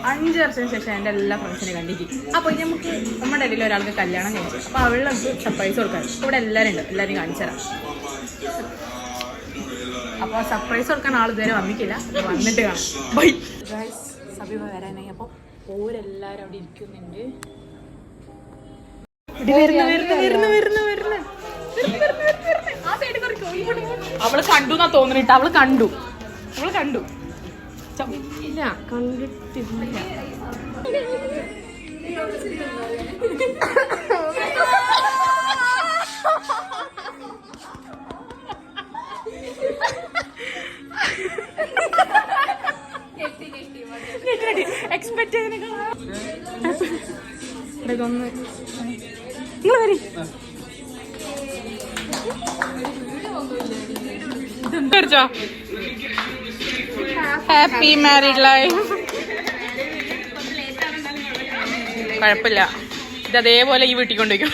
5 വർഷത്തിന് ശേഷം എൻ്റെ എല്ലാ ഫ്രണ്ട്സിനെ കണ്ടിട്ട്. അപ്പോൾ നമുക്ക് നമ്മുടെ ഇടയിൽ ഒരാൾക്ക് കല്യാണം കഴിച്ചു. അപ്പോൾ അവൾക്ക് സർപ്രൈസ് കൊടുക്കാൻ ഇവിടെ എല്ലാവരും ഉണ്ട്. എല്ലാവരും കാണിച്ചു തരാം. അപ്പോൾ സർപ്രൈസ് കൊടുക്കാൻ ആൾ ഇതുവരെ വന്നിട്ടില്ല. വന്നിട്ട് കാണാം. Bye guys. സബീബ വരാനായി. അപ്പോൾ ഓരെല്ലാവരും അവിടെ ഇരിക്കുന്നുണ്ട്. അവള് കണ്ടു എന്നാ തോന്നുന്നിട്ട്. അവള് കണ്ടു ഇല്ല, കണ്ടിട്ടില്ല. എക്സ്പെക്ട് ചെയ്തൊന്ന് നിങ്ങൾ വരി. Happy married life. കുഴപ്പമില്ല, ഇത് അതേപോലെ ഈ വീട്ടിൽ കൊണ്ടുപോയിക്കും.